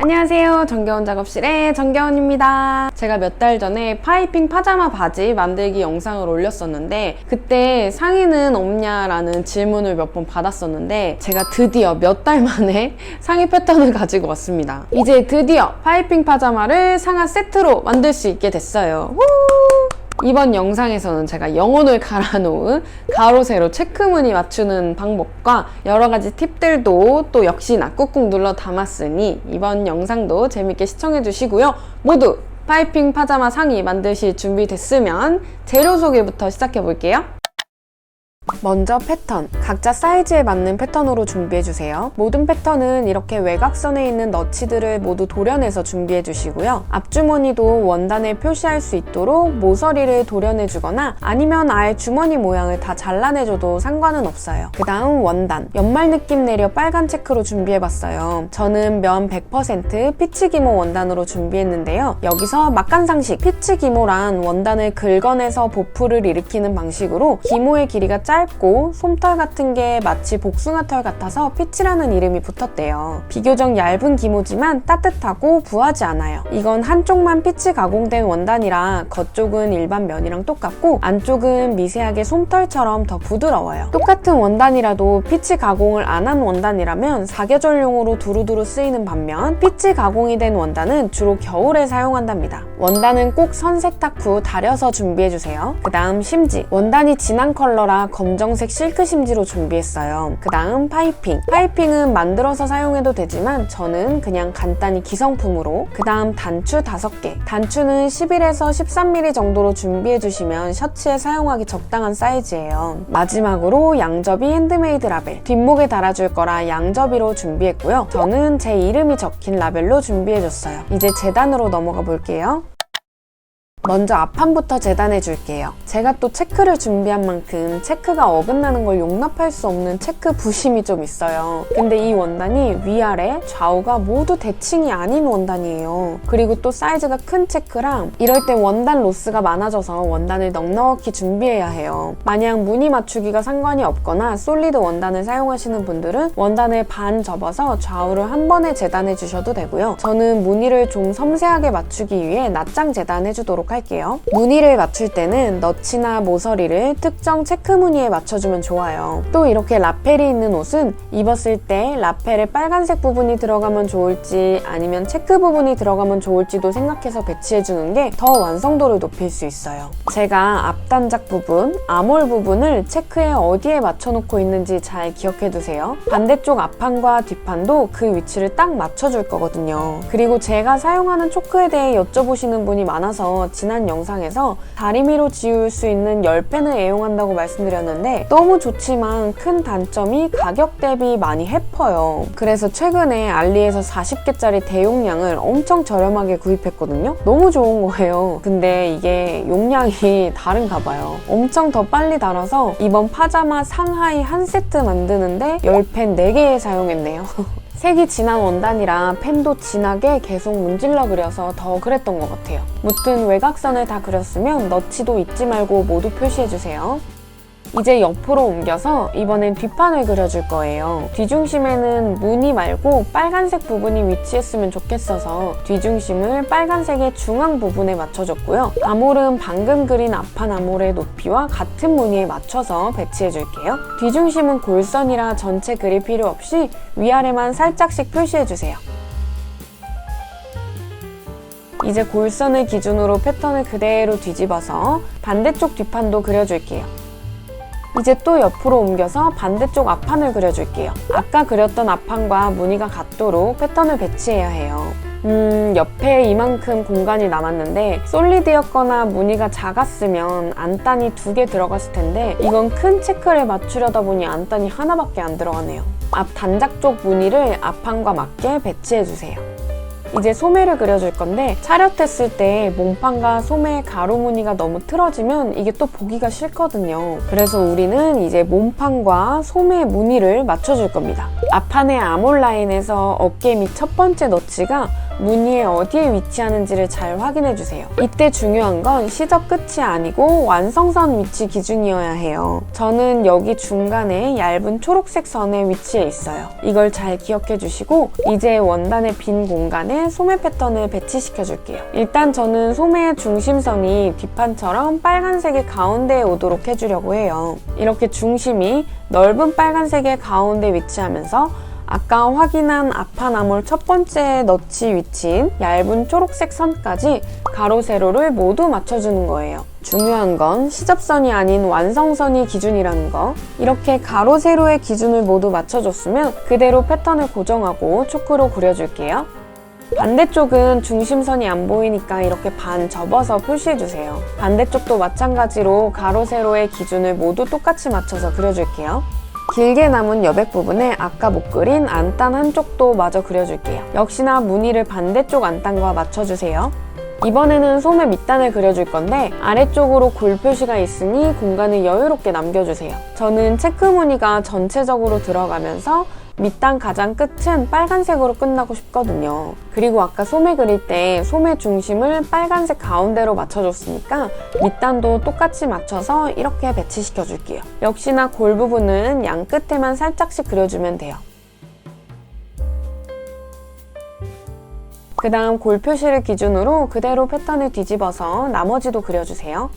안녕하세요. 정겨운 작업실의 정겨운입니다. 제가 몇 달 전에 파이핑 파자마 바지 만들기 영상을 올렸었는데 그때 상의는 없냐라는 질문을 몇 번 받았었는데 제가 드디어 몇 달 만에 상의 패턴을 가지고 왔습니다. 이제 드디어 파이핑 파자마를 상하 세트로 만들 수 있게 됐어요. 이번 영상에서는 제가 영혼을 갈아놓은 가로 세로 체크무늬 맞추는 방법과 여러가지 팁들도 또 역시나 꾹꾹 눌러 담았으니 이번 영상도 재밌게 시청해 주시고요. 모두 파이핑 파자마 상의 만드실 준비 됐으면 재료 소개부터 시작해 볼게요. 먼저 패턴, 각자 사이즈에 맞는 패턴으로 준비해주세요. 모든 패턴은 이렇게 외곽선에 있는 너치들을 모두 도려내서 준비해주시고요. 앞주머니도 원단에 표시할 수 있도록 모서리를 도려내주거나 아니면 아예 주머니 모양을 다 잘라내줘도 상관은 없어요. 그 다음 원단, 연말 느낌 내려 빨간 체크로 준비해봤어요. 저는 면 100% 피치 기모 원단으로 준비했는데요. 여기서 막간상식, 피치 기모란 원단을 긁어내서 보풀을 일으키는 방식으로 기모의 길이가 짧고 솜털 같은 게 마치 복숭아털 같아서 피치라는 이름이 붙었대요. 비교적 얇은 기모지만 따뜻하고 부하지 않아요. 이건 한쪽만 피치 가공된 원단이라 겉쪽은 일반 면이랑 똑같고 안쪽은 미세하게 솜털처럼 더 부드러워요. 똑같은 원단이라도 피치 가공을 안 한 원단이라면 사계절용으로 두루두루 쓰이는 반면 피치 가공이 된 원단은 주로 겨울에 사용한답니다. 원단은 꼭 선세탁 후 다려서 준비해주세요. 그 다음 심지, 원단이 진한 컬러라 검정색 실크 심지로 준비했어요. 그 다음 파이핑. 파이핑은 만들어서 사용해도 되지만 저는 그냥 간단히 기성품으로. 그 다음 단추 5개. 단추는 11에서 13mm 정도로 준비해주시면 셔츠에 사용하기 적당한 사이즈예요. 마지막으로 양접이 핸드메이드 라벨. 뒷목에 달아줄 거라 양접이로 준비했고요. 저는 제 이름이 적힌 라벨로 준비해줬어요. 이제 재단으로 넘어가 볼게요. 먼저 앞판부터 재단해 줄게요. 제가 또 체크를 준비한 만큼 체크가 어긋나는 걸 용납할 수 없는 체크 부심이 좀 있어요. 근데 이 원단이 위아래 좌우가 모두 대칭이 아닌 원단이에요. 그리고 또 사이즈가 큰 체크랑 이럴 때 원단 로스가 많아져서 원단을 넉넉히 준비해야 해요. 만약 무늬 맞추기가 상관이 없거나 솔리드 원단을 사용하시는 분들은 원단을 반 접어서 좌우를 한 번에 재단해 주셔도 되고요. 저는 무늬를 좀 섬세하게 맞추기 위해 낱장 재단해 주도록 할게요. 무늬를 맞출 때는 너치나 모서리를 특정 체크 무늬에 맞춰주면 좋아요. 또 이렇게 라펠이 있는 옷은 입었을 때 라펠에 빨간색 부분이 들어가면 좋을지 아니면 체크 부분이 들어가면 좋을지도 생각해서 배치해주는 게 더 완성도를 높일 수 있어요. 제가 앞단작 부분, 아몰 부분을 체크에 어디에 맞춰놓고 있는지 잘 기억해두세요. 반대쪽 앞판과 뒷판도 그 위치를 딱 맞춰줄 거거든요. 그리고 제가 사용하는 초크에 대해 여쭤보시는 분이 많아서 지난 영상에서 다리미로 지울 수 있는 10펜을 애용한다고 말씀드렸는데 너무 좋지만 큰 단점이 가격 대비 많이 해퍼요. 그래서 최근에 알리에서 40개짜리 대용량을 엄청 저렴하게 구입했거든요. 너무 좋은 거예요. 근데 이게 용량이 다른가 봐요. 엄청 더 빨리 닳아서 이번 파자마 상하이 한 세트 만드는데 10펜 4개 사용했네요. 색이 진한 원단이라 펜도 진하게 계속 문질러 그려서 더 그랬던 것 같아요. 무튼 외곽선을 다 그렸으면 너치도 잊지 말고 모두 표시해주세요. 이제 옆으로 옮겨서 이번엔 뒷판을 그려줄 거예요. 뒤중심에는 무늬 말고 빨간색 부분이 위치했으면 좋겠어서 뒤중심을 빨간색의 중앙 부분에 맞춰줬고요. 아몰은 방금 그린 앞판 아몰의 높이와 같은 무늬에 맞춰서 배치해줄게요. 뒤중심은 골선이라 전체 그릴 필요 없이 위아래만 살짝씩 표시해주세요. 이제 골선을 기준으로 패턴을 그대로 뒤집어서 반대쪽 뒷판도 그려줄게요. 이제 또 옆으로 옮겨서 반대쪽 앞판을 그려줄게요. 아까 그렸던 앞판과 무늬가 같도록 패턴을 배치해야 해요. 옆에 이만큼 공간이 남았는데 솔리드였거나 무늬가 작았으면 안단이 2개 들어갔을 텐데 이건 큰 체크를 맞추려다 보니 안단이 하나밖에 안 들어가네요. 앞 단작 쪽 무늬를 앞판과 맞게 배치해주세요. 이제 소매를 그려줄 건데 차렷했을 때 몸판과 소매의 가로 무늬가 너무 틀어지면 이게 또 보기가 싫거든요. 그래서 우리는 이제 몸판과 소매 무늬를 맞춰줄 겁니다. 앞판의 아몰 라인에서 어깨 밑 첫 번째 너치가 무늬에 어디에 위치하는지를 잘 확인해주세요. 이때 중요한 건 시접 끝이 아니고 완성선 위치 기준이어야 해요. 저는 여기 중간에 얇은 초록색 선에 위치해 있어요. 이걸 잘 기억해 주시고 이제 원단의 빈 공간에 소매 패턴을 배치시켜 줄게요. 일단 저는 소매의 중심선이 뒷판처럼 빨간색의 가운데에 오도록 해주려고 해요. 이렇게 중심이 넓은 빨간색의 가운데 위치하면서 아까 확인한 앞판암홀 첫 번째 너치 위치인 얇은 초록색 선까지 가로 세로를 모두 맞춰주는 거예요. 중요한 건 시접선이 아닌 완성선이 기준이라는 거. 이렇게 가로 세로의 기준을 모두 맞춰줬으면 그대로 패턴을 고정하고 초크로 그려줄게요. 반대쪽은 중심선이 안 보이니까 이렇게 반 접어서 표시해주세요. 반대쪽도 마찬가지로 가로 세로의 기준을 모두 똑같이 맞춰서 그려줄게요. 길게 남은 여백 부분에 아까 못 그린 안단 한쪽도 마저 그려줄게요. 역시나 무늬를 반대쪽 안단과 맞춰주세요. 이번에는 소매 밑단을 그려줄 건데 아래쪽으로 골 표시가 있으니 공간을 여유롭게 남겨주세요. 저는 체크 무늬가 전체적으로 들어가면서 밑단 가장 끝은 빨간색으로 끝나고 싶거든요. 그리고 아까 소매 그릴 때 소매 중심을 빨간색 가운데로 맞춰줬으니까 밑단도 똑같이 맞춰서 이렇게 배치시켜 줄게요. 역시나 골 부분은 양 끝에만 살짝씩 그려주면 돼요. 그 다음 골 표시를 기준으로 그대로 패턴을 뒤집어서 나머지도 그려주세요.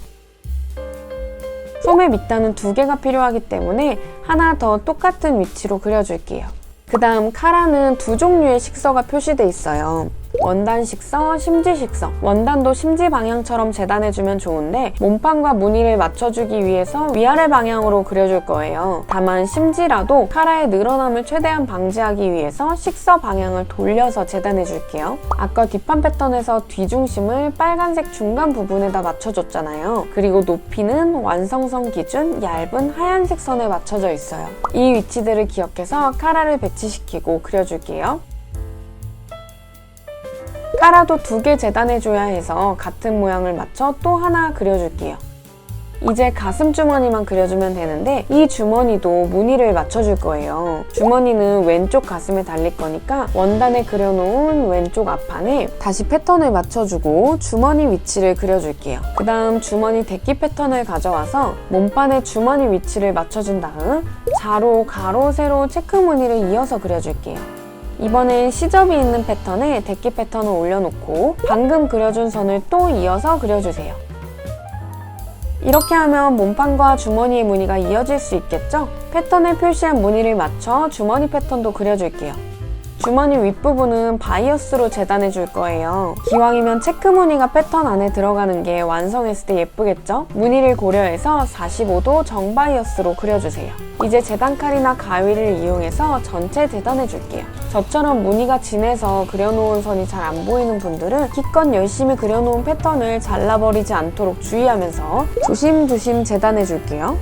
소매 밑단은 2개가 필요하기 때문에 하나 더 똑같은 위치로 그려줄게요. 그 다음 카라는 2 종류의 식서가 표시돼 있어요. 원단 식서, 심지 식서. 원단도 심지 방향처럼 재단해주면 좋은데 몸판과 무늬를 맞춰주기 위해서 위아래 방향으로 그려줄 거예요. 다만 심지라도 카라의 늘어남을 최대한 방지하기 위해서 식서 방향을 돌려서 재단해줄게요. 아까 뒷판 패턴에서 뒤중심을 빨간색 중간 부분에다 맞춰줬잖아요. 그리고 높이는 완성선 기준 얇은 하얀색 선에 맞춰져 있어요. 이 위치들을 기억해서 카라를 배치시키고 그려줄게요. 카라도 2개 재단해줘야 해서 같은 모양을 맞춰 또 하나 그려줄게요. 이제 가슴 주머니만 그려주면 되는데 이 주머니도 무늬를 맞춰줄 거예요. 주머니는 왼쪽 가슴에 달릴 거니까 원단에 그려놓은 왼쪽 앞판에 다시 패턴을 맞춰주고 주머니 위치를 그려줄게요. 그 다음 주머니 대끼 패턴을 가져와서 몸판에 주머니 위치를 맞춰준 다음 자로, 가로, 세로 체크 무늬를 이어서 그려줄게요. 이번엔 시접이 있는 패턴에 대끼 패턴을 올려놓고 방금 그려준 선을 또 이어서 그려주세요. 이렇게 하면 몸판과 주머니의 무늬가 이어질 수 있겠죠? 패턴에 표시한 무늬를 맞춰 주머니 패턴도 그려줄게요. 주머니 윗부분은 바이어스로 재단해 줄 거예요. 기왕이면 체크 무늬가 패턴 안에 들어가는 게 완성했을 때 예쁘겠죠? 무늬를 고려해서 45도 정바이어스로 그려주세요. 이제 재단칼이나 가위를 이용해서 전체 재단해 줄게요. 저처럼 무늬가 진해서 그려놓은 선이 잘 안 보이는 분들은 기껏 열심히 그려놓은 패턴을 잘라버리지 않도록 주의하면서 조심조심 재단해 줄게요.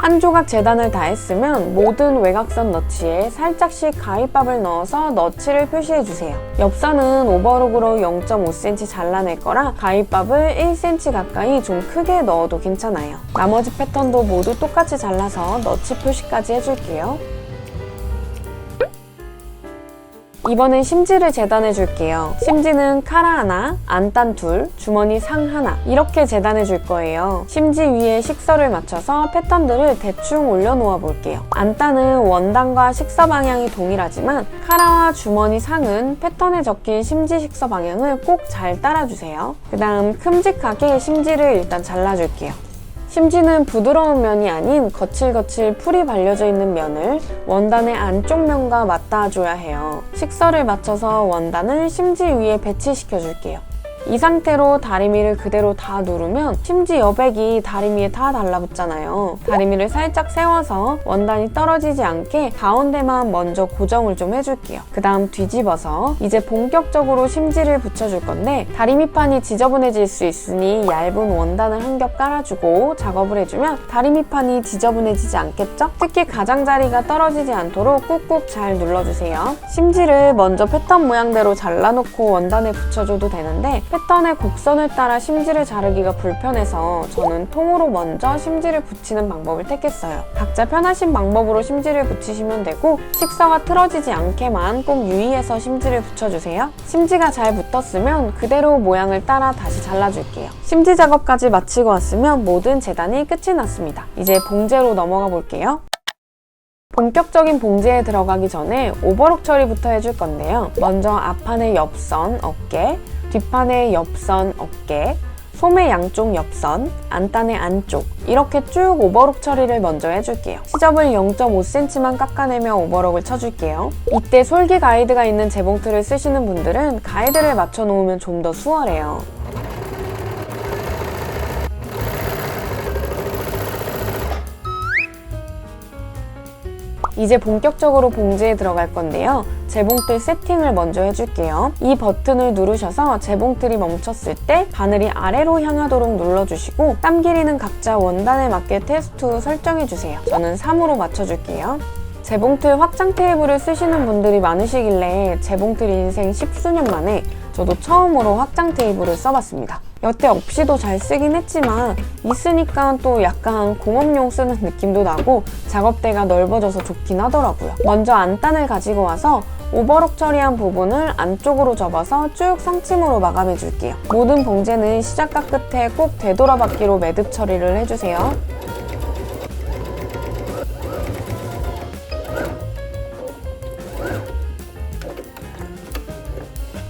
한 조각 재단을 다 했으면 모든 외곽선 너치에 살짝씩 가위밥을 넣어서 너치를 표시해주세요. 옆선은 오버록으로 0.5cm 잘라낼 거라 가위밥을 1cm 가까이 좀 크게 넣어도 괜찮아요. 나머지 패턴도 모두 똑같이 잘라서 너치 표시까지 해줄게요. 이번엔 심지를 재단해 줄게요. 심지는 카라 하나, 안단 둘, 주머니 상 하나 이렇게 재단해 줄 거예요. 심지 위에 식서를 맞춰서 패턴들을 대충 올려놓아 볼게요. 안단은 원단과 식서 방향이 동일하지만 카라와 주머니 상은 패턴에 적힌 심지 식서 방향을 꼭 잘 따라주세요. 그 다음 큼직하게 심지를 일단 잘라줄게요. 심지는 부드러운 면이 아닌 거칠거칠 풀이 발려져 있는 면을 원단의 안쪽 면과 맞닿아줘야 해요. 식서를 맞춰서 원단을 심지 위에 배치시켜 줄게요. 이 상태로 다리미를 그대로 다 누르면 심지 여백이 다리미에 다 달라붙잖아요. 다리미를 살짝 세워서 원단이 떨어지지 않게 가운데만 먼저 고정을 좀 해줄게요. 그 다음 뒤집어서 이제 본격적으로 심지를 붙여줄 건데 다리미판이 지저분해질 수 있으니 얇은 원단을 한 겹 깔아주고 작업을 해주면 다리미판이 지저분해지지 않겠죠? 특히 가장자리가 떨어지지 않도록 꾹꾹 잘 눌러주세요. 심지를 먼저 패턴 모양대로 잘라놓고 원단에 붙여줘도 되는데 패턴의 곡선을 따라 심지를 자르기가 불편해서 저는 통으로 먼저 심지를 붙이는 방법을 택했어요. 각자 편하신 방법으로 심지를 붙이시면 되고 식서가 틀어지지 않게만 꼭 유의해서 심지를 붙여주세요. 심지가 잘 붙었으면 그대로 모양을 따라 다시 잘라줄게요. 심지 작업까지 마치고 왔으면 모든 재단이 끝이 났습니다. 이제 봉제로 넘어가 볼게요. 본격적인 봉제에 들어가기 전에 오버록 처리부터 해줄 건데요. 먼저 앞판의 옆선, 어깨, 뒷판의 옆선, 어깨, 소매 양쪽 옆선, 안단의 안쪽 이렇게 쭉 오버록 처리를 먼저 해줄게요. 시접을 0.5cm만 깎아내며 오버록을 쳐줄게요. 이때 솔기 가이드가 있는 재봉틀을 쓰시는 분들은 가이드를 맞춰 놓으면 좀 더 수월해요. 이제 본격적으로 봉제에 들어갈 건데요. 재봉틀 세팅을 먼저 해줄게요. 이 버튼을 누르셔서 재봉틀이 멈췄을 때 바늘이 아래로 향하도록 눌러주시고 땀 길이는 각자 원단에 맞게 테스트 후 설정해주세요. 저는 3으로 맞춰줄게요. 재봉틀 확장 테이블을 쓰시는 분들이 많으시길래 재봉틀 인생 10수년 만에 저도 처음으로 확장 테이블을 써봤습니다. 여태 없이도 잘 쓰긴 했지만 있으니까 또 약간 공업용 쓰는 느낌도 나고 작업대가 넓어져서 좋긴 하더라고요. 먼저 안단을 가지고 와서 오버록 처리한 부분을 안쪽으로 접어서 쭉 상침으로 마감해 줄게요. 모든 봉제는 시작과 끝에 꼭 되돌아받기로 매듭 처리를 해주세요.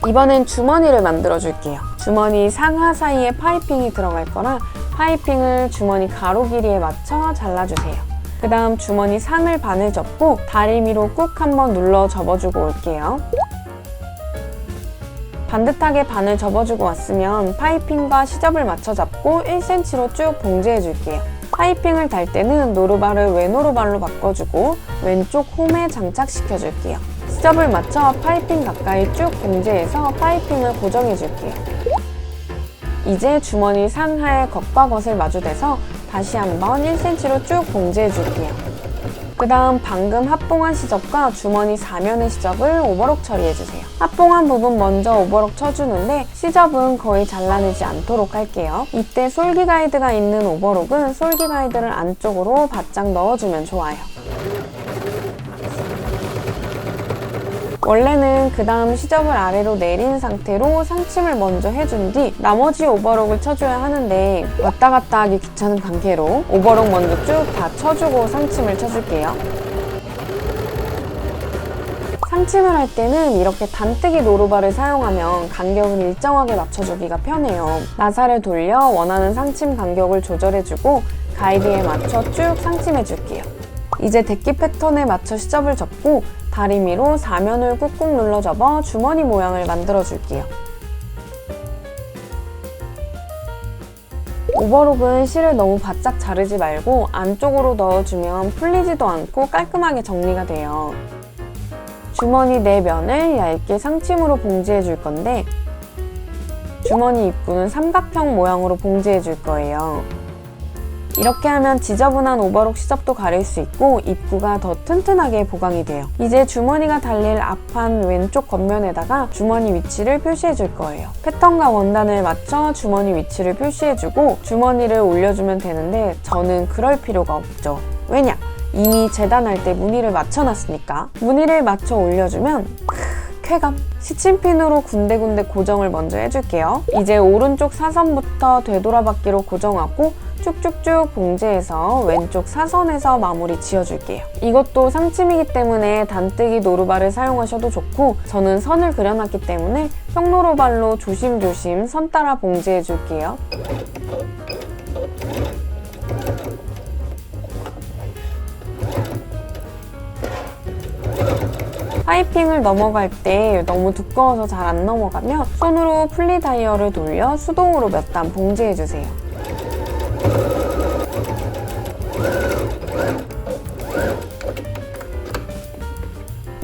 이번엔 주머니를 만들어 줄게요. 주머니 상하 사이에 파이핑이 들어갈 거라 파이핑을 주머니 가로 길이에 맞춰 잘라주세요. 그 다음 주머니 상을 반을 접고 다리미로 꾹 한번 눌러 접어주고 올게요. 반듯하게 반을 접어주고 왔으면 파이핑과 시접을 맞춰 잡고 1cm로 쭉 봉제해 줄게요. 파이핑을 달 때는 노루발을 외노루발로 바꿔주고 왼쪽 홈에 장착시켜 줄게요. 시접을 맞춰 파이핑 가까이 쭉 봉제해서 파이핑을 고정해 줄게요. 이제 주머니 상하에 겉과 겉을 마주대서 다시 한번 1cm로 쭉 봉제해 줄게요. 그 다음 방금 합봉한 시접과 주머니 사면의 시접을 오버록 처리해주세요. 합봉한 부분 먼저 오버록 쳐주는데 시접은 거의 잘라내지 않도록 할게요. 이때 솔기 가이드가 있는 오버록은 솔기 가이드를 안쪽으로 바짝 넣어주면 좋아요. 원래는 그 다음 시접을 아래로 내린 상태로 상침을 먼저 해준 뒤 나머지 오버록을 쳐줘야 하는데 왔다 갔다 하기 귀찮은 관계로 오버록 먼저 쭉 다 쳐주고 상침을 쳐줄게요. 상침을 할 때는 이렇게 단뜨기 노루발을 사용하면 간격을 일정하게 맞춰주기가 편해요. 나사를 돌려 원하는 상침 간격을 조절해주고 가이드에 맞춰 쭉 상침해줄게요. 이제 데끼 패턴에 맞춰 시접을 접고 다리미로 사면을 꾹꾹 눌러 접어 주머니 모양을 만들어줄게요. 오버록은 실을 너무 바짝 자르지 말고 안쪽으로 넣어주면 풀리지도 않고 깔끔하게 정리가 돼요. 주머니 내면을 얇게 상침으로 봉제해 줄 건데 주머니 입구는 삼각형 모양으로 봉제해 줄 거예요. 이렇게 하면 지저분한 오버록 시접도 가릴 수 있고 입구가 더 튼튼하게 보강이 돼요. 이제 주머니가 달릴 앞판 왼쪽 겉면에다가 주머니 위치를 표시해 줄 거예요. 패턴과 원단을 맞춰 주머니 위치를 표시해주고 주머니를 올려주면 되는데 저는 그럴 필요가 없죠. 왜냐? 이미 재단할 때 무늬를 맞춰놨으니까. 무늬를 맞춰 올려주면 쾌감! 시침핀으로 군데군데 고정을 먼저 해줄게요. 이제 오른쪽 사선부터 되돌아받기로 고정하고 쭉쭉쭉 봉제해서 왼쪽 사선에서 마무리 지어줄게요. 이것도 상침이기 때문에 단뜨기 노루발을 사용하셔도 좋고 저는 선을 그려놨기 때문에 평노루발로 조심조심 선 따라 봉제해줄게요. 파이핑을 넘어갈 때 너무 두꺼워서 잘 안 넘어가면 손으로 플리 다이얼을 돌려 수동으로 몇 단 봉제해주세요.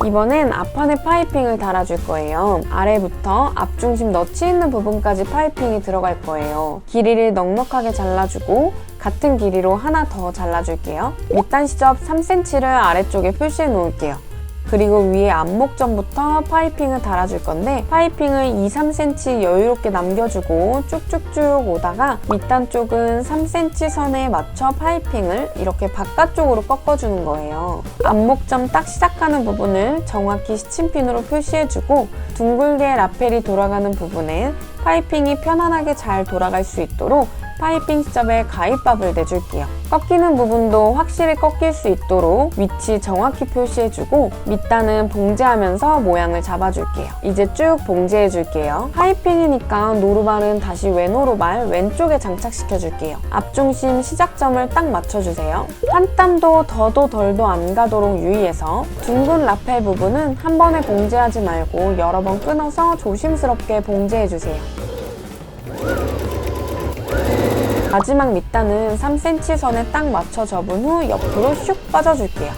이번엔 앞판에 파이핑을 달아줄 거예요. 아래부터 앞중심 너치 있는 부분까지 파이핑이 들어갈 거예요. 길이를 넉넉하게 잘라주고 같은 길이로 하나 더 잘라줄게요. 밑단 시접 3cm를 아래쪽에 표시해 놓을게요. 그리고 위에 안목점부터 파이핑을 달아줄 건데 파이핑을 2-3cm 여유롭게 남겨주고 쭉쭉쭉 오다가 밑단 쪽은 3cm 선에 맞춰 파이핑을 이렇게 바깥쪽으로 꺾어주는 거예요. 안목점 딱 시작하는 부분을 정확히 시침핀으로 표시해주고 둥글게 라펠이 돌아가는 부분엔 파이핑이 편안하게 잘 돌아갈 수 있도록 파이핑 시접에 가위밥을 내줄게요. 꺾이는 부분도 확실히 꺾일 수 있도록 위치 정확히 표시해주고 밑단은 봉제하면서 모양을 잡아줄게요. 이제 쭉 봉제해줄게요. 파이핑이니까 노루발은 다시 외노루발 왼쪽에 장착시켜줄게요. 앞중심 시작점을 딱 맞춰주세요. 한 땀도 더도 덜도 안 가도록 유의해서 둥근 라펠 부분은 한 번에 봉제하지 말고 여러 번 끊어서 조심스럽게 봉제해주세요. 마지막 밑단은 3cm 선에 딱 맞춰 접은 후 옆으로 슉 빠져줄게요.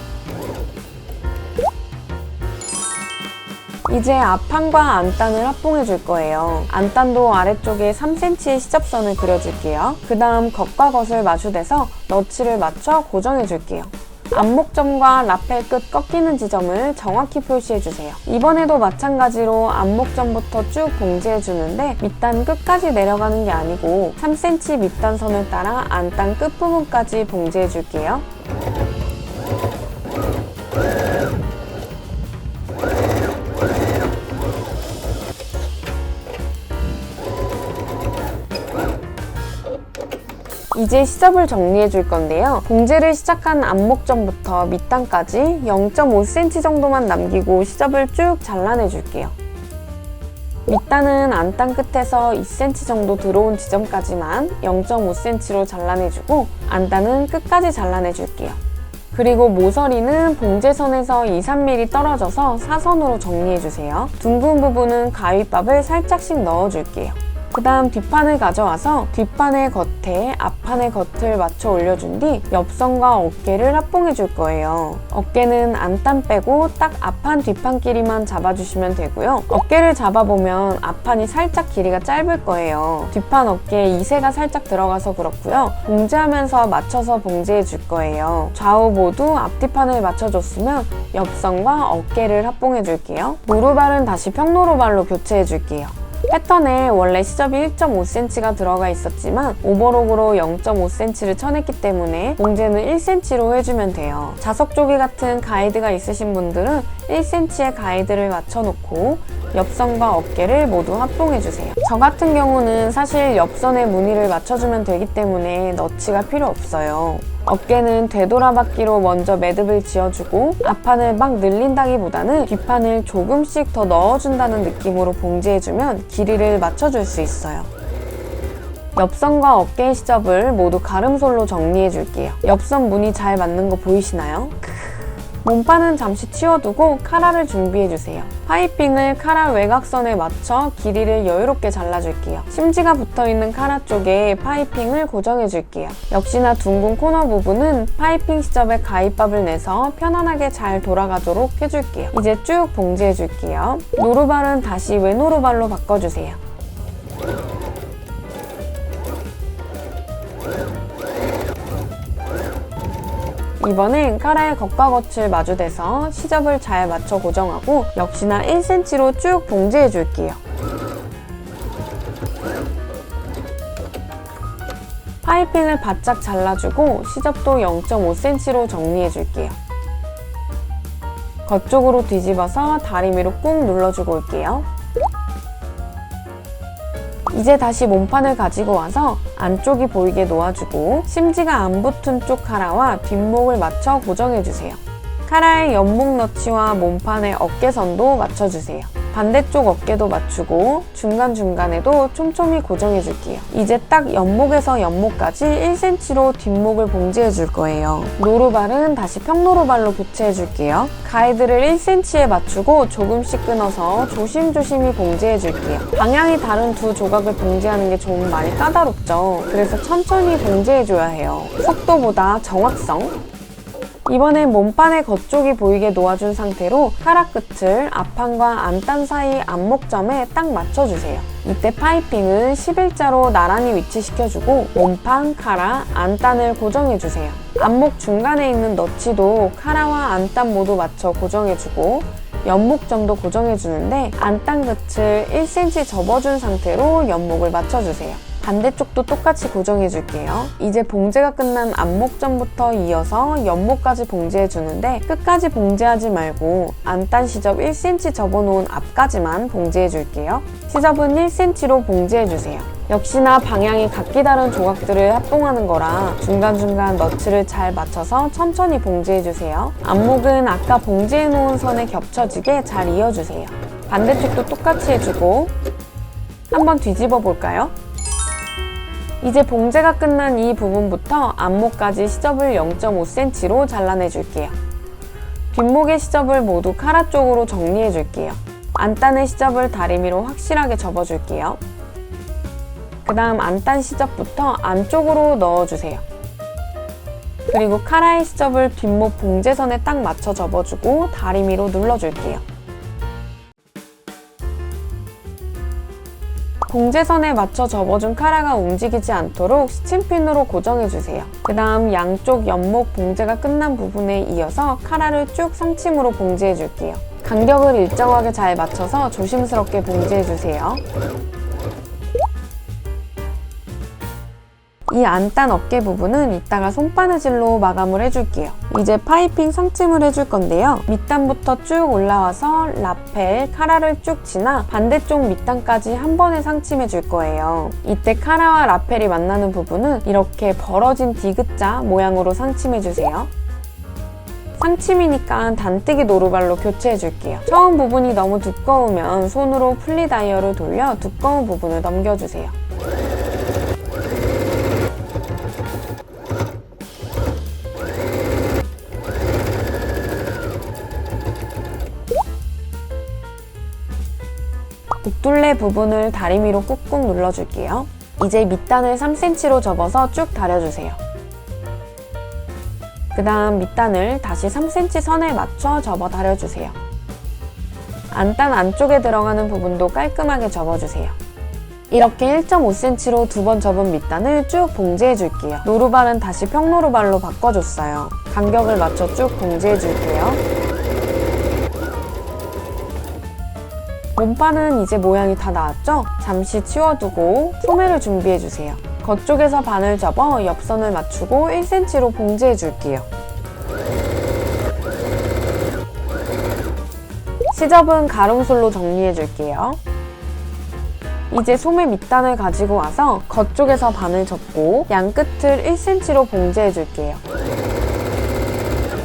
이제 앞판과 안단을 합봉해 줄 거예요. 안단도 아래쪽에 3cm의 시접선을 그려줄게요. 그 다음 겉과 겉을 마주대서 너치를 맞춰 고정해 줄게요. 안목점과 라펠 끝 꺾이는 지점을 정확히 표시해주세요. 이번에도 마찬가지로 안목점부터 쭉 봉제해주는데 밑단 끝까지 내려가는 게 아니고 3cm 밑단선을 따라 안단 끝부분까지 봉제해줄게요. 이제 시접을 정리해 줄 건데요. 봉제를 시작한 안목점부터 밑단까지 0.5cm 정도만 남기고 시접을 쭉 잘라내 줄게요. 밑단은 안단 끝에서 2cm 정도 들어온 지점까지만 0.5cm로 잘라내주고 안단은 끝까지 잘라내줄게요. 그리고 모서리는 봉제선에서 2-3mm 떨어져서 사선으로 정리해주세요. 둥근 부분은 가위밥을 살짝씩 넣어줄게요. 그 다음 뒷판을 가져와서 뒷판의 겉에 앞판의 겉을 맞춰 올려준 뒤 옆선과 어깨를 합봉해 줄 거예요. 어깨는 안단 빼고 딱 앞판 뒷판끼리만 잡아주시면 되고요. 어깨를 잡아보면 앞판이 살짝 길이가 짧을 거예요. 뒷판 어깨에 2세가 살짝 들어가서 그렇고요. 봉제하면서 맞춰서 봉제해 줄 거예요. 좌우 모두 앞뒷판을 맞춰줬으면 옆선과 어깨를 합봉해 줄게요. 노루발은 다시 평노루발로 교체해 줄게요. 패턴에 원래 시접이 1.5cm가 들어가 있었지만 오버록으로 0.5cm를 쳐냈기 때문에 봉제는 1cm로 해주면 돼요. 자석 조기 같은 가이드가 있으신 분들은 1cm의 가이드를 맞춰놓고 옆선과 어깨를 모두 합봉해주세요. 저 같은 경우는 사실 옆선에 무늬를 맞춰주면 되기 때문에 너치가 필요 없어요. 어깨는 되돌아받기로 먼저 매듭을 지어주고 앞판을 막 늘린다기보다는 뒷판을 조금씩 더 넣어준다는 느낌으로 봉제해주면 길이를 맞춰줄 수 있어요. 옆선과 어깨의 시접을 모두 가름솔로 정리해줄게요. 옆선 무늬 잘 맞는 거 보이시나요? 몸판은 잠시 치워두고 카라를 준비해주세요. 파이핑을 카라 외곽선에 맞춰 길이를 여유롭게 잘라줄게요. 심지가 붙어있는 카라 쪽에 파이핑을 고정해줄게요. 역시나 둥근 코너 부분은 파이핑 시접에 가위밥을 내서 편안하게 잘 돌아가도록 해줄게요. 이제 쭉 봉제해줄게요. 노루발은 다시 외노루발로 바꿔주세요. 이번엔 카라의 겉과 겉을 마주대서 시접을 잘 맞춰 고정하고 역시나 1cm로 쭉 봉제해줄게요. 파이핑을 바짝 잘라주고 시접도 0.5cm로 정리해줄게요. 겉쪽으로 뒤집어서 다리미로 꾹 눌러주고 올게요. 이제 다시 몸판을 가지고 와서 안쪽이 보이게 놓아주고 심지가 안 붙은 쪽 카라와 뒷목을 맞춰 고정해주세요. 카라의 옆목 너치와 몸판의 어깨선도 맞춰주세요. 반대쪽 어깨도 맞추고 중간중간에도 촘촘히 고정해줄게요. 이제 딱 옆목에서 옆목까지 1cm로 뒷목을 봉제해줄 거예요. 노루발은 다시 평노루발로 교체해줄게요. 가이드를 1cm에 맞추고 조금씩 끊어서 조심조심히 봉제해줄게요. 방향이 다른 두 조각을 봉제하는 게 좀 많이 까다롭죠. 그래서 천천히 봉제해줘야 해요. 속도보다 정확성. 이번엔 몸판의 겉쪽이 보이게 놓아준 상태로 카라 끝을 앞판과 안단 사이 안목점에 딱 맞춰주세요. 이때 파이핑은 11자로 나란히 위치시켜주고 몸판, 카라, 안단을 고정해주세요. 안목 중간에 있는 너치도 카라와 안단 모두 맞춰 고정해주고 연목점도 고정해주는데 안단 끝을 1cm 접어준 상태로 연목을 맞춰주세요. 반대쪽도 똑같이 고정해줄게요. 이제 봉제가 끝난 안목점부터 이어서 연목까지 봉제해주는데 끝까지 봉제하지 말고 안단 시접 1cm 접어놓은 앞까지만 봉제해줄게요. 시접은 1cm로 봉제해주세요. 역시나 방향이 각기 다른 조각들을 합봉하는 거라 중간중간 너츠를 잘 맞춰서 천천히 봉제해주세요. 안목은 아까 봉제해놓은 선에 겹쳐지게 잘 이어주세요. 반대쪽도 똑같이 해주고 한번 뒤집어 볼까요? 이제 봉제가 끝난 이 부분부터 안목까지 시접을 0.5cm로 잘라내줄게요. 뒷목의 시접을 모두 카라 쪽으로 정리해줄게요. 안단의 시접을 다리미로 확실하게 접어줄게요. 그 다음 안단 시접부터 안쪽으로 넣어주세요. 그리고 카라의 시접을 뒷목 봉제선에 딱 맞춰 접어주고 다리미로 눌러줄게요. 봉제선에 맞춰 접어준 카라가 움직이지 않도록 시침핀으로 고정해주세요. 그 다음 양쪽 연목 봉제가 끝난 부분에 이어서 카라를 쭉 상침으로 봉제해줄게요. 간격을 일정하게 잘 맞춰서 조심스럽게 봉제해주세요. 이 안단 어깨 부분은 이따가 손바느질로 마감을 해줄게요. 이제 파이핑 상침을 해줄 건데요. 밑단부터 쭉 올라와서 라펠, 카라를 쭉 지나 반대쪽 밑단까지 한 번에 상침해 줄 거예요. 이때 카라와 라펠이 만나는 부분은 이렇게 벌어진 디귿자 모양으로 상침해 주세요. 상침이니까 단뜨기 노루발로 교체해 줄게요. 처음 부분이 너무 두꺼우면 손으로 플리 다이얼을 돌려 두꺼운 부분을 넘겨주세요. 목둘레 부분을 다리미로 꾹꾹 눌러줄게요. 이제 밑단을 3cm로 접어서 쭉 다려주세요. 그 다음 밑단을 다시 3cm 선에 맞춰 접어 다려주세요. 안단 안쪽에 들어가는 부분도 깔끔하게 접어주세요. 이렇게 1.5cm로 두 번 접은 밑단을 쭉 봉제해줄게요. 노루발은 다시 평노루발로 바꿔줬어요. 간격을 맞춰 쭉 봉제해줄게요. 몸판은 이제 모양이 다 나왔죠? 잠시 치워두고 소매를 준비해주세요. 겉쪽에서 반을 접어 옆선을 맞추고 1cm로 봉제해줄게요. 시접은 가름솔로 정리해줄게요. 이제 소매 밑단을 가지고 와서 겉쪽에서 반을 접고 양끝을 1cm로 봉제해줄게요.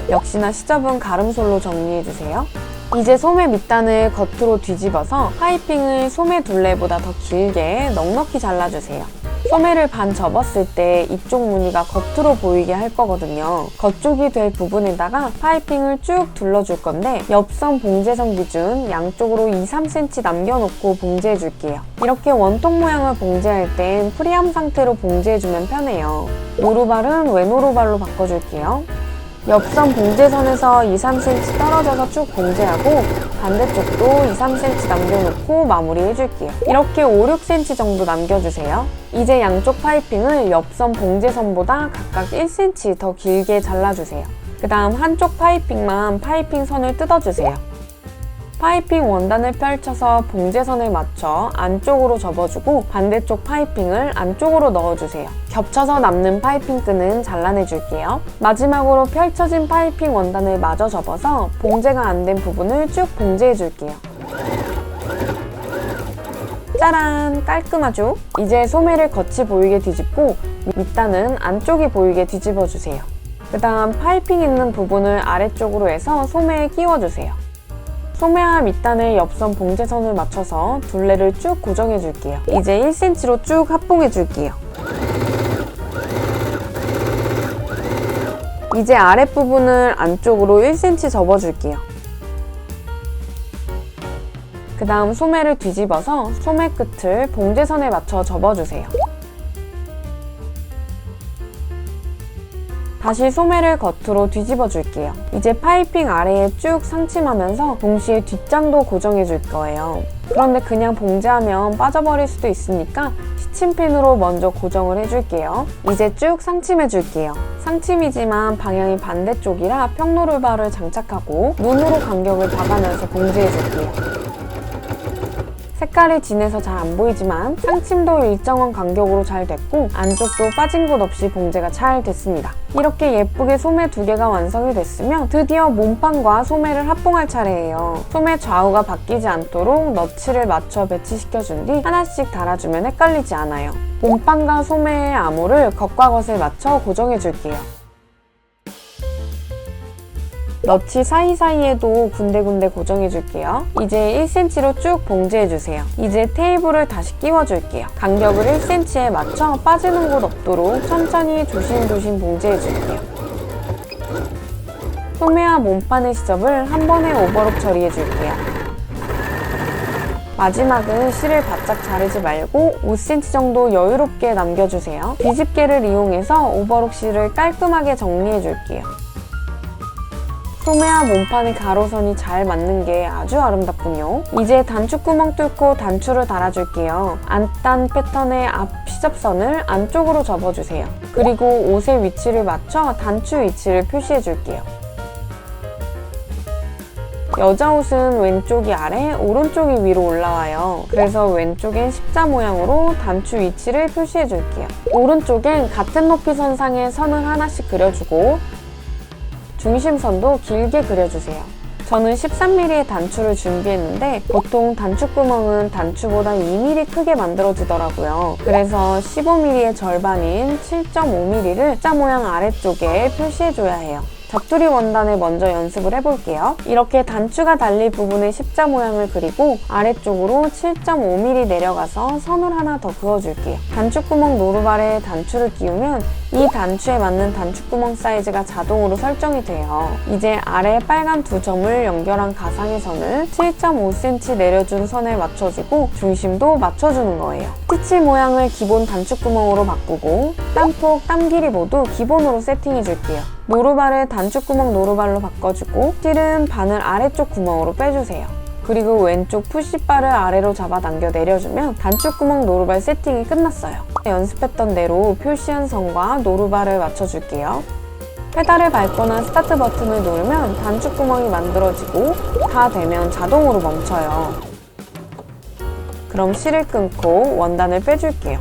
역시나 시접은 가름솔로 정리해주세요. 이제 소매 밑단을 겉으로 뒤집어서 파이핑을 소매 둘레보다 더 길게 넉넉히 잘라주세요. 소매를 반 접었을 때 이쪽 무늬가 겉으로 보이게 할 거거든요. 겉쪽이 될 부분에다가 파이핑을 쭉 둘러줄 건데 옆선 봉제선 기준 양쪽으로 2-3cm 남겨놓고 봉제해줄게요. 이렇게 원통 모양을 봉제할 땐 프리함 상태로 봉제해주면 편해요. 노루발은 외노루발로 바꿔줄게요. 옆선 봉제선에서 2-3cm 떨어져서 쭉 봉제하고 반대쪽도 2-3cm 남겨놓고 마무리해줄게요. 이렇게 5-6cm 정도 남겨주세요. 이제 양쪽 파이핑을 옆선 봉제선보다 각각 1cm 더 길게 잘라주세요. 그 다음 한쪽 파이핑만 파이핑 선을 뜯어주세요. 파이핑 원단을 펼쳐서 봉제선을 맞춰 안쪽으로 접어주고 반대쪽 파이핑을 안쪽으로 넣어주세요. 겹쳐서 남는 파이핑 끈은 잘라내줄게요. 마지막으로 펼쳐진 파이핑 원단을 마저 접어서 봉제가 안 된 부분을 쭉 봉제해줄게요. 짜란! 깔끔하죠? 이제 소매를 겉이 보이게 뒤집고 밑단은 안쪽이 보이게 뒤집어주세요. 그 다음 파이핑 있는 부분을 아래쪽으로 해서 소매에 끼워주세요. 소매와 밑단을 옆선 봉제선을 맞춰서 둘레를 쭉 고정해줄게요. 이제 1cm로 쭉 합봉해줄게요. 이제 아랫부분을 안쪽으로 1cm 접어줄게요. 그 다음 소매를 뒤집어서 소매 끝을 봉제선에 맞춰 접어주세요. 다시 소매를 겉으로 뒤집어 줄게요. 이제 파이핑 아래에 쭉 상침하면서 동시에 뒷장도 고정해 줄 거예요. 그런데 그냥 봉제하면 빠져버릴 수도 있으니까 시침핀으로 먼저 고정을 해줄게요. 이제 쭉 상침해 줄게요. 상침이지만 방향이 반대쪽이라 평노루발을 장착하고 눈으로 간격을 봐가면서 봉제해 줄게요. 색깔이 진해서 잘 안 보이지만 상침도 일정한 간격으로 잘 됐고 안쪽도 빠진 곳 없이 봉제가 잘 됐습니다. 이렇게 예쁘게 소매 2개가 완성이 됐으면 드디어 몸판과 소매를 합봉할 차례예요. 소매 좌우가 바뀌지 않도록 너츠를 맞춰 배치시켜준 뒤 하나씩 달아주면 헷갈리지 않아요. 몸판과 소매의 암호를 겉과 겉에 맞춰 고정해줄게요. 너치 사이사이에도 군데군데 고정해줄게요. 이제 1cm로 쭉 봉제해주세요. 이제 테이블을 다시 끼워줄게요. 간격을 1cm에 맞춰 빠지는 곳 없도록 천천히 조심조심 봉제해줄게요. 소매와 몸판의 시접을 한 번에 오버록 처리해줄게요. 마지막은 실을 바짝 자르지 말고 5cm 정도 여유롭게 남겨주세요. 뒤집개를 이용해서 오버록 실을 깔끔하게 정리해줄게요. 소매와 몸판의 가로선이 잘 맞는 게 아주 아름답군요. 이제 단추구멍 뚫고 단추를 달아줄게요. 안단 패턴의 앞 시접선을 안쪽으로 접어주세요. 그리고 옷의 위치를 맞춰 단추 위치를 표시해줄게요. 여자 옷은 왼쪽이 아래, 오른쪽이 위로 올라와요. 그래서 왼쪽엔 십자 모양으로 단추 위치를 표시해줄게요. 오른쪽엔 같은 높이 선상에 선을 하나씩 그려주고 중심선도 길게 그려주세요. 저는 13mm의 단추를 준비했는데 보통 단추구멍은 단추보다 2mm 크게 만들어지더라고요. 그래서 15mm의 절반인 7.5mm를 십자 모양 아래쪽에 표시해줘야 해요. 벽두리 원단을 먼저 연습을 해볼게요. 이렇게 단추가 달릴 부분에 십자 모양을 그리고 아래쪽으로 7.5mm 내려가서 선을 하나 더 그어줄게요. 단추구멍 노루발에 단추를 끼우면 이 단추에 맞는 단추구멍 사이즈가 자동으로 설정이 돼요. 이제 아래 빨간 2점을 연결한 가상의 선을 7.5cm 내려준 선에 맞춰주고 중심도 맞춰주는 거예요. 스티치 모양을 기본 단추구멍으로 바꾸고 땀폭, 땀 길이 모두 기본으로 세팅해줄게요. 노루발을 단추구멍 노루발로 바꿔주고 실은 바늘 아래쪽 구멍으로 빼주세요. 그리고 왼쪽 푸시바를 아래로 잡아당겨 내려주면 단추구멍 노루발 세팅이 끝났어요. 연습했던 대로 표시한 선과 노루발을 맞춰줄게요. 페달을 밟거나 스타트 버튼을 누르면 단추구멍이 만들어지고 다 되면 자동으로 멈춰요. 그럼 실을 끊고 원단을 빼줄게요.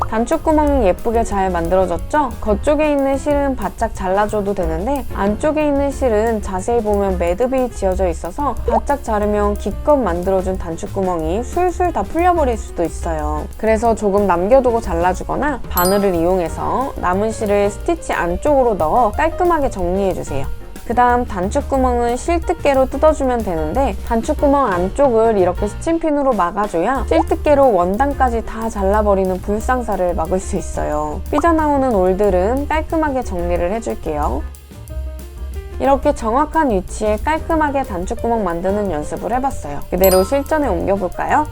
단추구멍이 예쁘게 잘 만들어졌죠? 겉쪽에 있는 실은 바짝 잘라줘도 되는데 안쪽에 있는 실은 자세히 보면 매듭이 지어져 있어서 바짝 자르면 기껏 만들어준 단추구멍이 술술 다 풀려버릴 수도 있어요. 그래서 조금 남겨두고 잘라주거나 바늘을 이용해서 남은 실을 스티치 안쪽으로 넣어 깔끔하게 정리해주세요. 그 다음 단추구멍은 실뜨개로 뜯어주면 되는데 단추구멍 안쪽을 이렇게 시침핀으로 막아줘야 실뜨개로 원단까지 다 잘라버리는 불상사를 막을 수 있어요. 삐져나오는 올들은 깔끔하게 정리를 해줄게요. 이렇게 정확한 위치에 깔끔하게 단추구멍 만드는 연습을 해봤어요. 그대로 실전에 옮겨볼까요?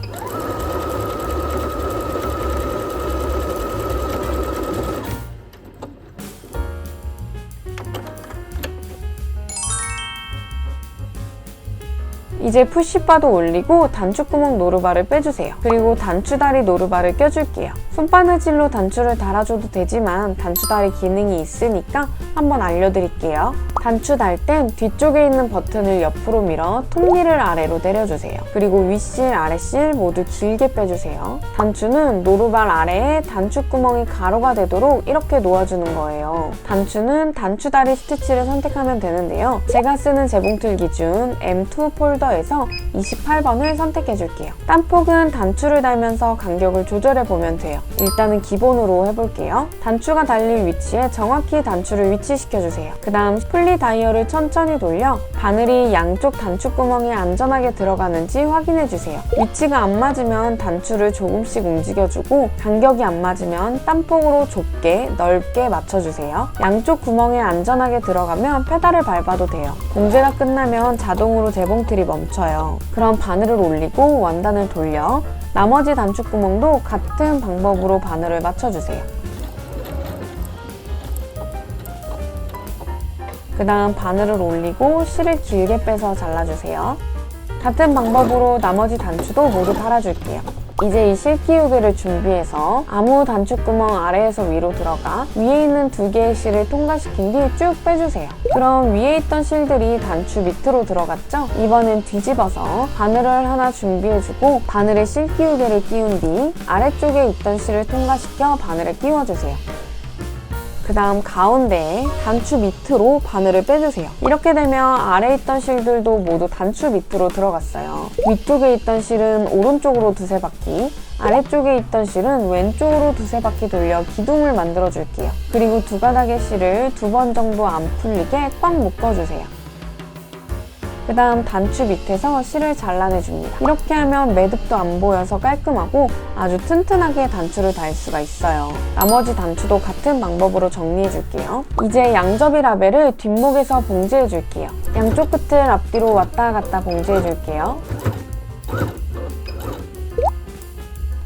이제 푸시바도 올리고 단추구멍 노루발을 빼주세요. 그리고 단추다리 노루발을 껴줄게요. 손바느질로 단추를 달아줘도 되지만 단추다리 기능이 있으니까 한번 알려드릴게요. 단추 달 땐 뒤쪽에 있는 버튼을 옆으로 밀어 톱니를 아래로 내려주세요. 그리고 윗실, 아랫실 모두 길게 빼주세요. 단추는 노루발 아래에 단추구멍이 가로가 되도록 이렇게 놓아주는 거예요. 단추는 단추다리 스티치를 선택하면 되는데요. 제가 쓰는 재봉틀 기준 M2 폴더에서 28번을 선택해줄게요. 땀폭은 단추를 달면서 간격을 조절해보면 돼요. 일단은 기본으로 해볼게요. 단추가 달릴 위치에 정확히 단추를 위치시켜주세요. 그 다음 스플릿 다이얼을 천천히 돌려 바늘이 양쪽 단추구멍에 안전하게 들어가는지 확인해주세요. 위치가 안 맞으면 단추를 조금씩 움직여주고 간격이 안 맞으면 땀폭으로 좁게 넓게 맞춰주세요. 양쪽 구멍에 안전하게 들어가면 페달을 밟아도 돼요. 봉제가 끝나면 자동으로 재봉틀이 멈춰요. 그럼 바늘을 올리고 원단을 돌려 나머지 단추구멍도 같은 방법으로 바늘을 맞춰주세요. 그 다음 바늘을 올리고 실을 길게 빼서 잘라주세요. 같은 방법으로 나머지 단추도 모두 달아줄게요. 이제 이 실끼우개를 준비해서 아무 단추구멍 아래에서 위로 들어가 위에 있는 2개의 실을 통과시킨 뒤 쭉 빼주세요. 그럼 위에 있던 실들이 단추 밑으로 들어갔죠? 이번엔 뒤집어서 바늘을 하나 준비해주고 바늘에 실끼우개를 끼운 뒤 아래쪽에 있던 실을 통과시켜 바늘에 끼워주세요. 그 다음 가운데에 단추 밑으로 바늘을 빼주세요. 이렇게 되면 아래에 있던 실들도 모두 단추 밑으로 들어갔어요. 위쪽에 있던 실은 오른쪽으로 2-3바퀴, 아래쪽에 있던 실은 왼쪽으로 2-3바퀴 돌려 기둥을 만들어 줄게요. 그리고 2가닥의 실을 2번 정도 안 풀리게 꽉 묶어주세요. 그 다음 단추 밑에서 실을 잘라내줍니다. 이렇게 하면 매듭도 안 보여서 깔끔하고 아주 튼튼하게 단추를 달 수가 있어요. 나머지 단추도 같은 방법으로 정리해줄게요. 이제 양접이 라벨을 뒷목에서 봉제해줄게요. 양쪽 끝을 앞뒤로 왔다 갔다 봉제해줄게요.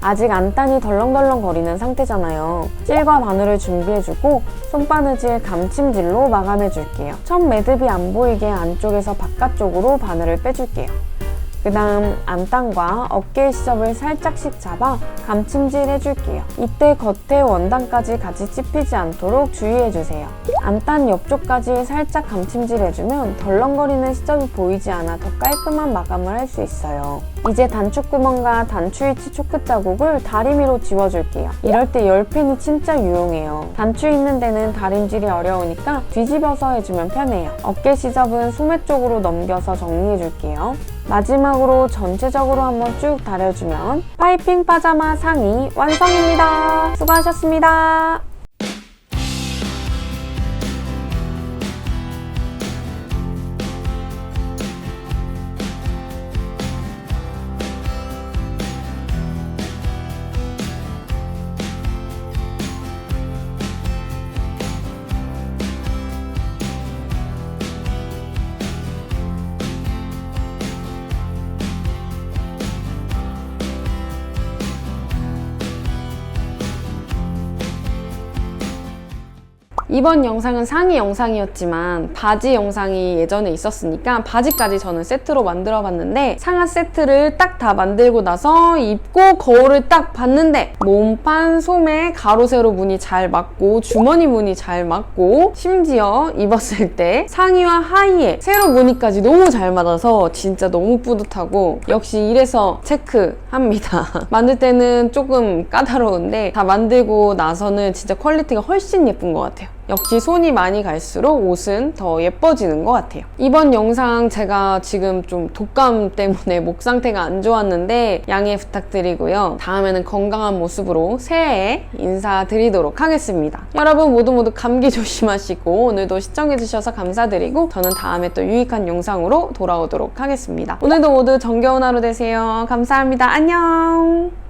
아직 안단이 덜렁덜렁 거리는 상태잖아요. 찔과 바늘을 준비해주고 손바느질 감침질로 마감해줄게요. 첫 매듭이 안 보이게 안쪽에서 바깥쪽으로 바늘을 빼줄게요. 그 다음 안단과 어깨의 시접을 살짝씩 잡아 감침질 해줄게요. 이때 겉에 원단까지 같이 찝히지 않도록 주의해주세요. 안단 옆쪽까지 살짝 감침질 해주면 덜렁거리는 시접이 보이지 않아 더 깔끔한 마감을 할 수 있어요. 이제 단추구멍과 단추 위치 초크 자국을 다리미로 지워줄게요. 이럴 때 열펜이 진짜 유용해요. 단추 있는 데는 다림질이 어려우니까 뒤집어서 해주면 편해요. 어깨 시접은 소매 쪽으로 넘겨서 정리해줄게요. 마지막으로 전체적으로 한번 쭉 다려주면 파이핑 파자마 상의 완성입니다. 수고하셨습니다. 이번 영상은 상의 영상이었지만 바지 영상이 예전에 있었으니까 바지까지 저는 세트로 만들어 봤는데 상하 세트를 딱 다 만들고 나서 입고 거울을 딱 봤는데 몸판, 소매, 가로, 세로 무늬 잘 맞고 주머니 무늬 잘 맞고 심지어 입었을 때 상의와 하의에 세로 무늬까지 너무 잘 맞아서 진짜 너무 뿌듯하고 역시 이래서 체크합니다. 만들 때는 조금 까다로운데 다 만들고 나서는 진짜 퀄리티가 훨씬 예쁜 것 같아요. 역시 손이 많이 갈수록 옷은 더 예뻐지는 것 같아요. 이번 영상 제가 지금 좀 독감 때문에 목 상태가 안 좋았는데 양해 부탁드리고요. 다음에는 건강한 모습으로 새해에 인사드리도록 하겠습니다. 여러분 모두 감기 조심하시고 오늘도 시청해주셔서 감사드리고 저는 다음에 또 유익한 영상으로 돌아오도록 하겠습니다. 오늘도 모두 정겨운 하루 되세요. 감사합니다. 안녕!